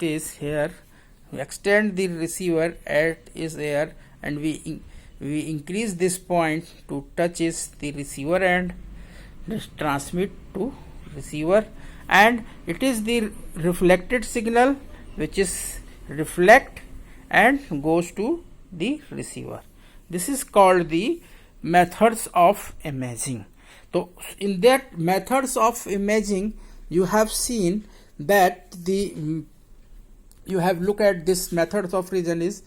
is here, we extend the receiver at is here, and we increase this point to touches the receiver end, just transmit to receiver, and it is the reflected signal which is reflect and goes to the receiver. This is called the methods of imaging. So in that methods of imaging, you have seen that you have looked at this methods of reason is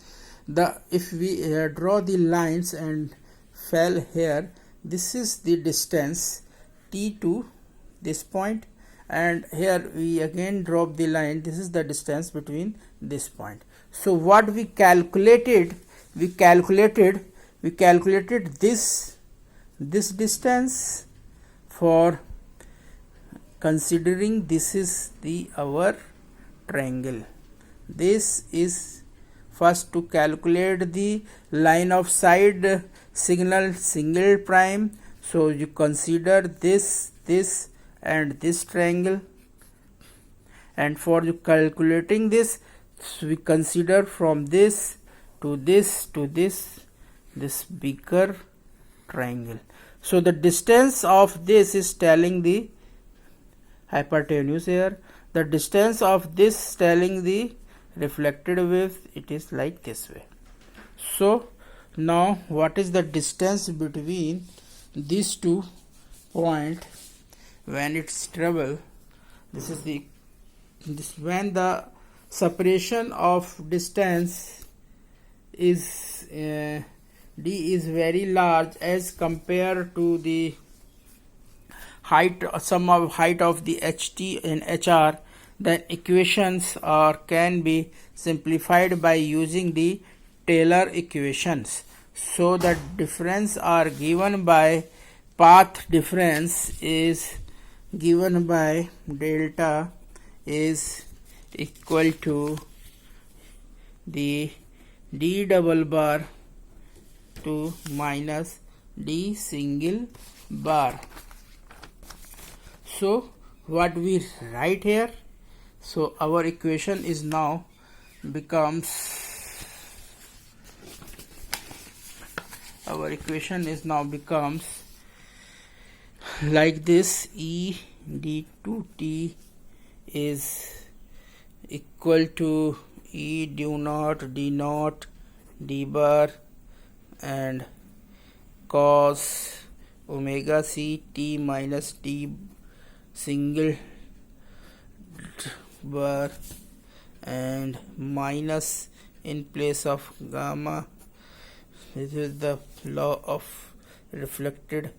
the if we draw the lines and fell here, this is the distance t to this point, and here we again drop the line, this is the distance between this point. So what we calculated this distance for considering this is the our triangle. This is first to calculate the line of sight signal single prime. So you consider this and this triangle, and for calculating this, so we consider from this to this bigger triangle. So the distance of this is telling the hypotenuse here, the distance of this telling the reflected wave, it is like this way. So now what is the distance between these two point when it's travel? This is the when the separation of distance is d is very large as compared to the height, sum of height of the ht and hr, then equations are can be simplified by using the Taylor equations. So the difference are given by path difference is given by delta is equal to the d double bar to minus d single bar. So what we write here, so our equation is now becomes like this: E d2t is equal to E dou naught d naught d bar and cos omega c t minus t single bar and minus in place of gamma. This is the law of reflected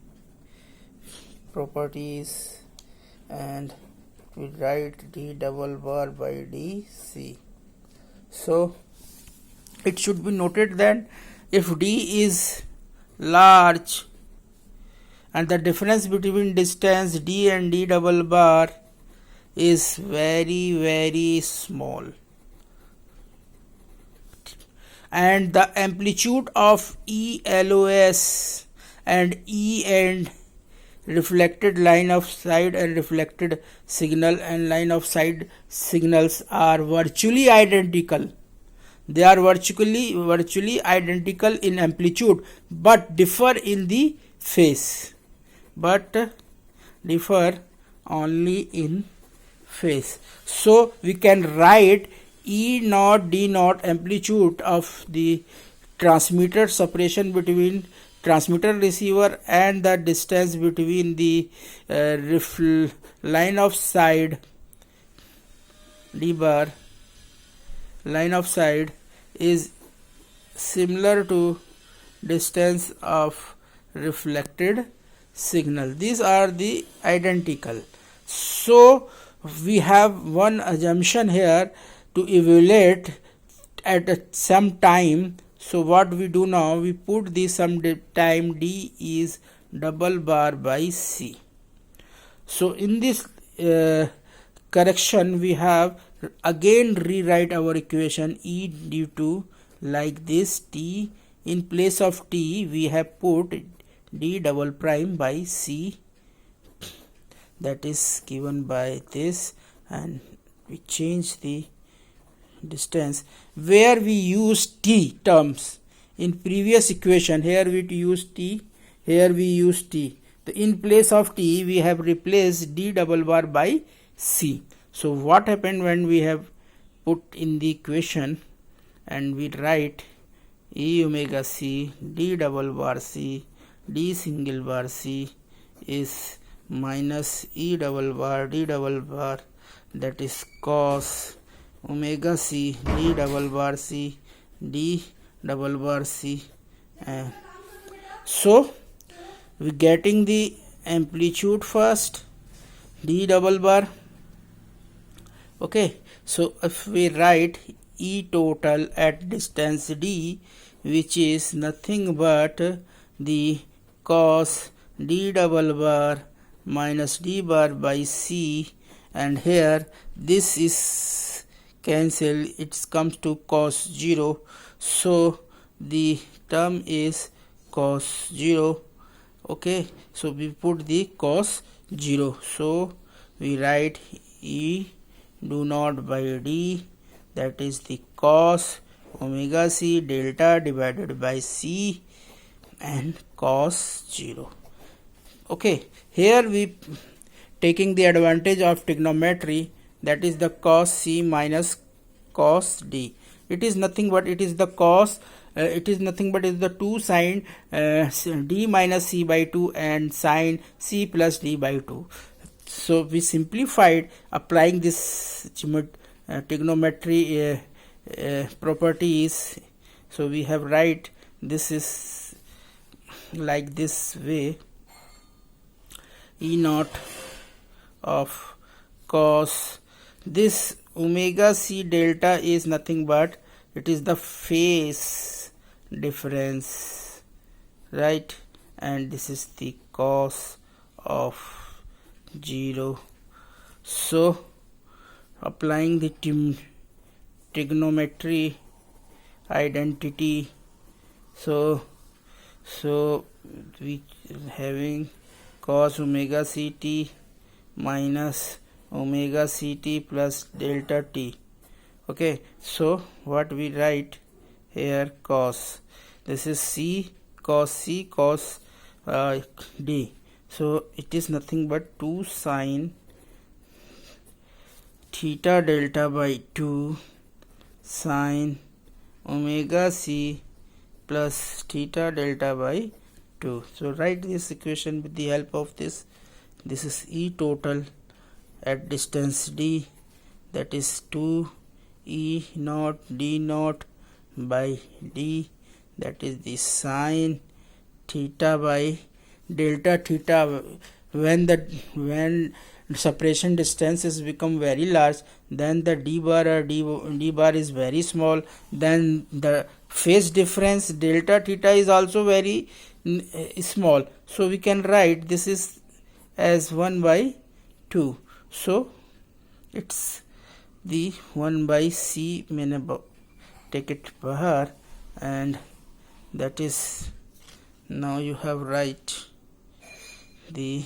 properties, and we write d double bar by dc. So it should be noted that if d is large and the difference between distance d and d double bar is very small, and the amplitude of ELOS and E and reflected line of sight and reflected signal and line of sight signals are virtually identical. They are virtually identical in amplitude, but differ in the phase, differ only in phase. So we can write E naught d naught amplitude of the transmitter separation between transmitter receiver and the distance between the line of sight d bar line of sight is similar to distance of reflected signal. These are the identical. So we have one assumption here to evaluate at some time. So what we do now, we put the some time d is double bar by c. So in this correction we have again rewrite our equation E due to like this: t in place of t we have put d double prime by c, that is given by this, and we change the distance, where we use t terms in previous equation. Here we use t, here we use t. So in place of t we have replaced d double bar by c. So what happened when we have put in the equation and we write e omega c d double bar c d single bar c is minus e double bar d double bar, that is cos omega c d double bar c d double bar c. So we getting the amplitude first, d double bar. Okay, so if we write E total at distance d, which is nothing but the cos d double bar minus d bar by c, and here this is cancel, it comes to cos 0, so the term is cos 0. Okay, so we put the cos 0, so we write E do naught by d, that is the cos omega c delta divided by c and cos 0. Okay, here we taking the advantage of trigonometry, that is the cos c minus cos d. It is nothing but it is the cos, it is nothing but it is the 2 sine d minus c by 2 and sine c plus d by 2. So we simplified applying this trigonometry properties. So we have write this is like this way, E naught of cos, this omega c delta is nothing but it is the phase difference, right, and this is the cos of 0. So applying the trigonometry identity, so we having cos omega ct minus omega ct plus delta t. Okay, so what we write here, cos, this is c cos d, so it is nothing but 2 sine theta delta by 2 sine omega c plus theta delta by 2. So write this equation with the help of this. This is E total at distance d, that is 2 E naught d naught by d, that is the sine theta by delta theta. When separation distance is become very large, then the d bar or d bar is very small, then the phase difference delta theta is also very small, so we can write this is as 1 by 2. So it's the 1 by c, take it bahar, and that is, now you have write the,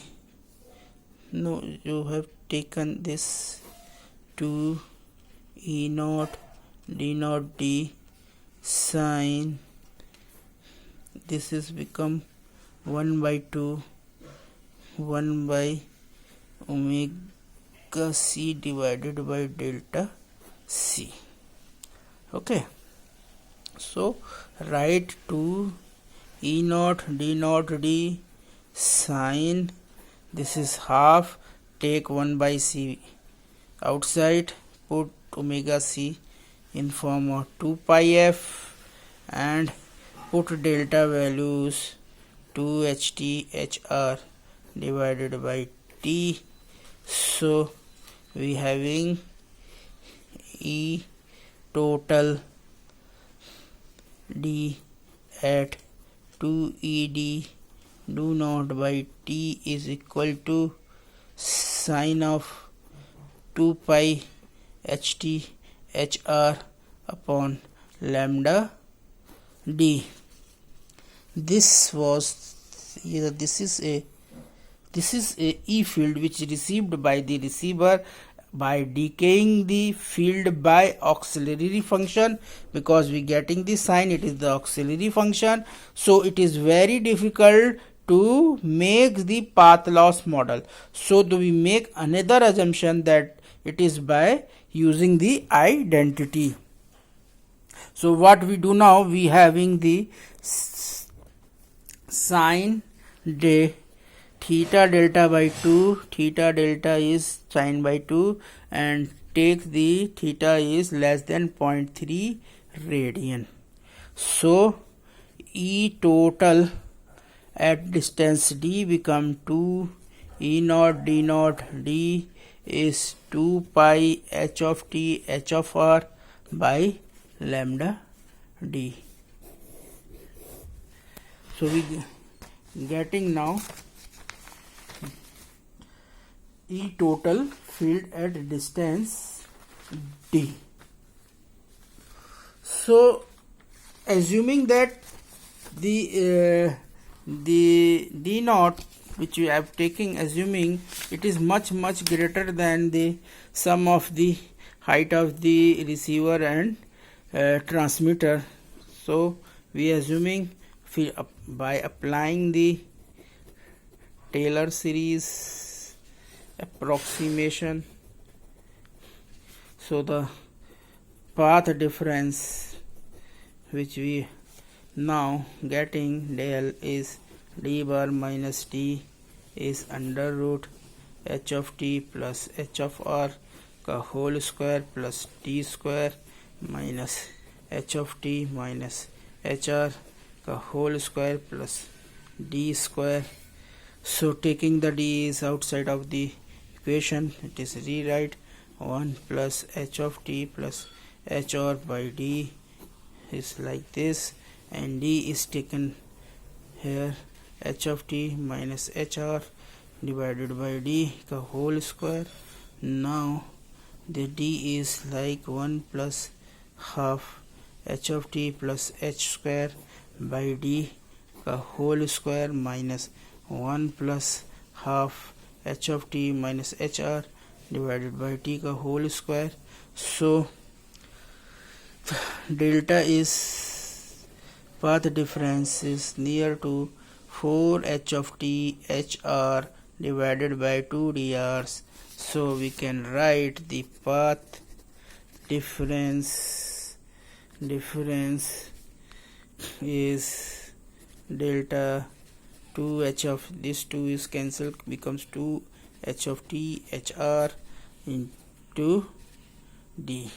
no, you have taken this 2 E naught d naught d sine, this is become 1 by 2 1 by omega c divided by delta c. Okay, so write 2 E naught d naught d sine, this is half, take 1 by c outside, put omega c in form of 2 pi f and put delta values 2 ht hr divided by t. So we having E total d at 2 ed do naught by t is equal to sine of 2 pi ht hr upon lambda d. This is a E field which received by the receiver by decaying the field by auxiliary function, because we getting the sign, it is the auxiliary function. So it is very difficult to make the path loss model. So do we make another assumption that it is by using the identity. So what we do now, we having the sine de theta delta by 2, theta delta is sine by 2, and take the theta is less than 0.3 radian. So E total at distance d become 2 E naught d naught d is 2 pi h of t h of r by lambda d. So we getting now E total field at distance d. So assuming that the d naught which we have taken, assuming it is much greater than the sum of the height of the receiver and transmitter. So we assuming by applying the Taylor series approximation, so the path difference which we now getting del is d bar minus t is under root h of t plus h of r का whole square plus t square minus h of t minus hr का whole square plus d square. So taking the d is outside of the equation, it is rewrite 1 plus h of t plus hr by d is like this, and d is taken here, h of t minus hr divided by d का whole square. Now the d is like 1 plus half h of t plus h square by d का whole square minus 1 plus half h of t minus hr divided by t का whole square. So delta is path difference is near to 4 h of t hr divided by 2 drs. So we can write the path difference is delta 2 h of this 2 is cancelled, becomes 2 h of t hr into d.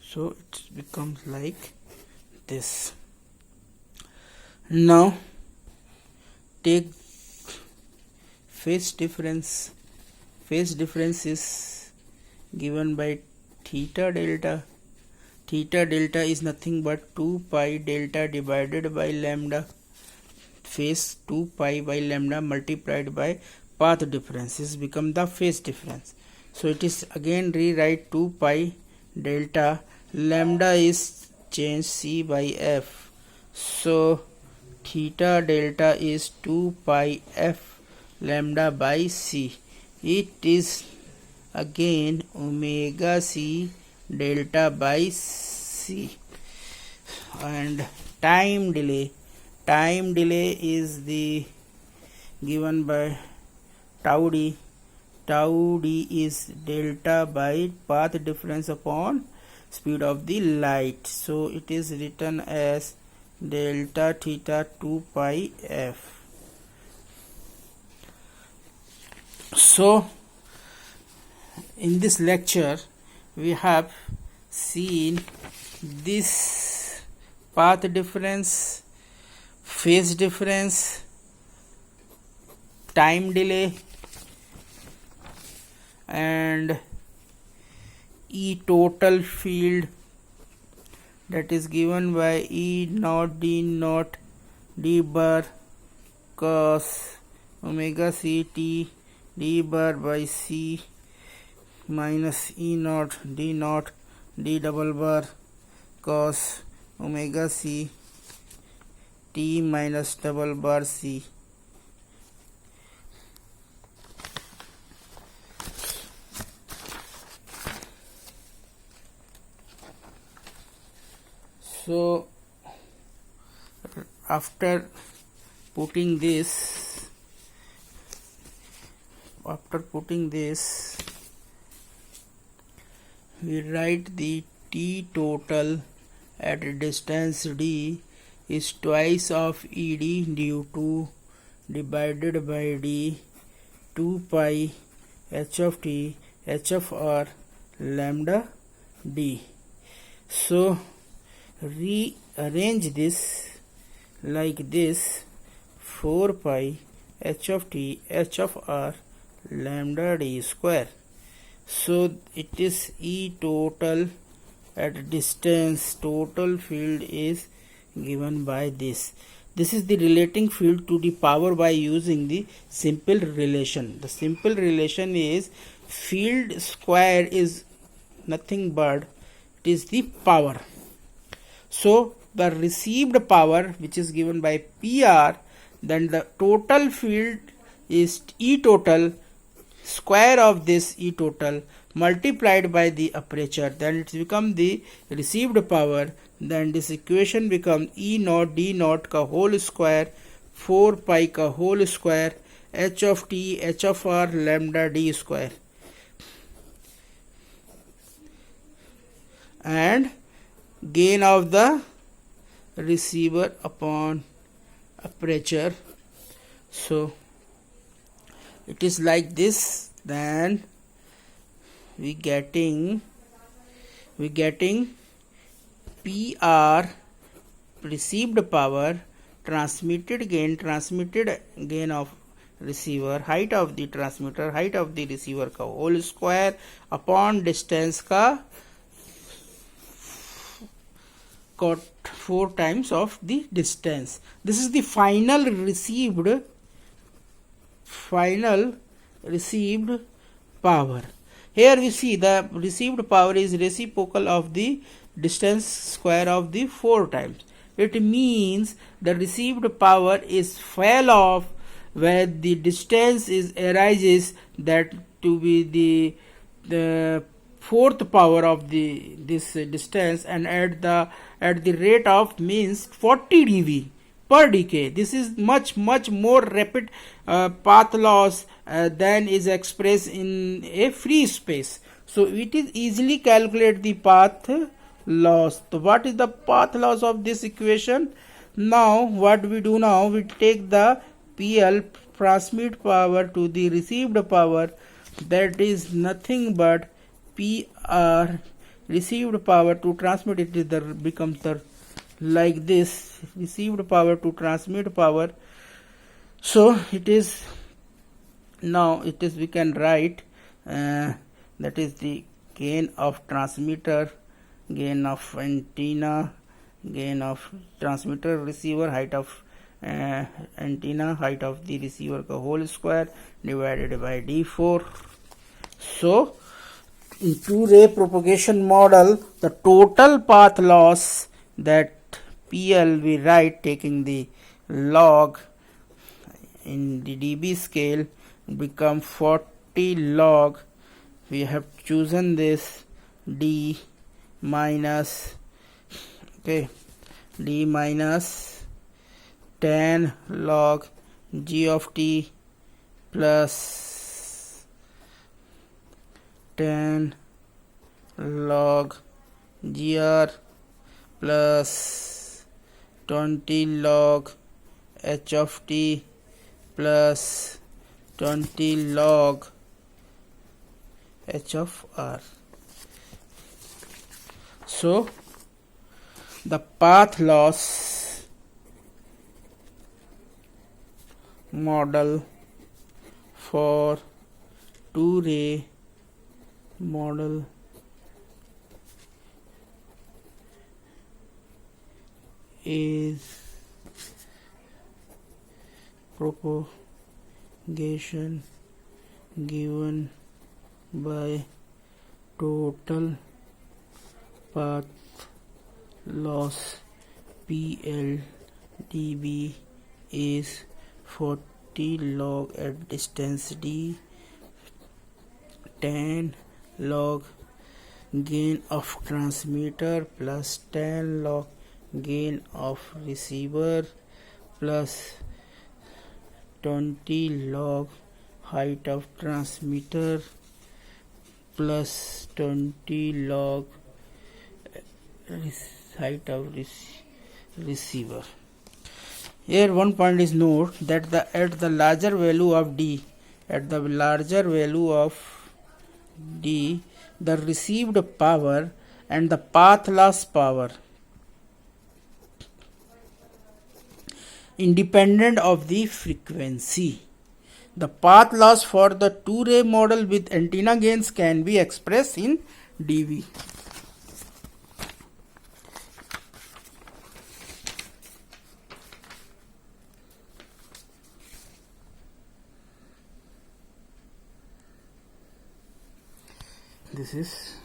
So it becomes like this. Now take phase difference. Phase difference is given by theta delta. Theta delta is nothing but 2 pi delta divided by lambda. Phase 2 pi by lambda multiplied by path difference is become the phase difference. So it is again rewrite 2 pi delta, lambda is changed c by f. So theta delta is 2 pi f lambda by c. It is again omega c delta by c. And time delay is the given by tau d. Tau d is delta by path difference upon speed of the light. So it is written as delta theta 2 pi f. So in this lecture we have seen this path difference, phase difference, time delay, and E total field, that is given by E naught d bar cos omega c t d bar by c minus e naught d naught d double bar cos omega c t minus double bar c. So after putting this, we write the T total at distance d is twice of ed due to divided by d 2 pi h of t h of r lambda d. So rearrange this like this: 4 pi h of t h of r lambda d square. So it is E total at distance. Total field is given by this. This is the relating field to the power by using the simple relation. The simple relation is field square is nothing but it is the power. So the received power, which is given by PR, then the total field is E total square of this E total multiplied by the aperture, then it becomes the received power. Then this equation becomes E naught d naught ka whole square 4 pi ka whole square h of t h of r lambda d square, and gain of the receiver upon aperture. So it is like this. Then we getting PR received power, transmitted gain of receiver, height of the transmitter, height of the receiver का whole square upon distance का 4 times of the distance. This is the final received power. Here we see the received power is reciprocal of the distance square of the 4 times. It means the received power is fell off where the distance is arises that to be the fourth power of this distance, and at the rate of means 40 dB per decay. This is much more rapid path loss than is expressed in a free space. So it is easily calculate the path loss. So what is the path loss of this equation? Now what we do now, we take the PL transmit power to the received power, that is nothing but PR received power to transmit. It is the becomes the like this, received power to transmit power. So it is now we can write that is the gain of transmitter, gain of antenna, gain of transmitter receiver, height of antenna, height of the receiver ka whole square divided by d4. So in two-ray propagation model, the total path loss, that PL we write taking the log in the dB scale, become 40 log. We have chosen this d minus d minus 10 log g of t plus 10 log gr plus 20 log h of t plus 20 log h of r. So the path loss model for two-ray model is propagation given by total path loss PLDB is 40 log at distance D, 10 log gain of transmitter plus 10 log gain of receiver plus 20 log height of transmitter plus 20 log height of receiver. Here one point is note that at the larger value of D, the received power and the path loss power independent of the frequency. The path loss for the two-ray model with antenna gains can be expressed in dB. This is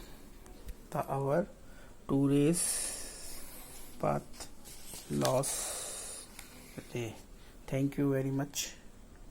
our two rays path loss. Okay. Thank you very much.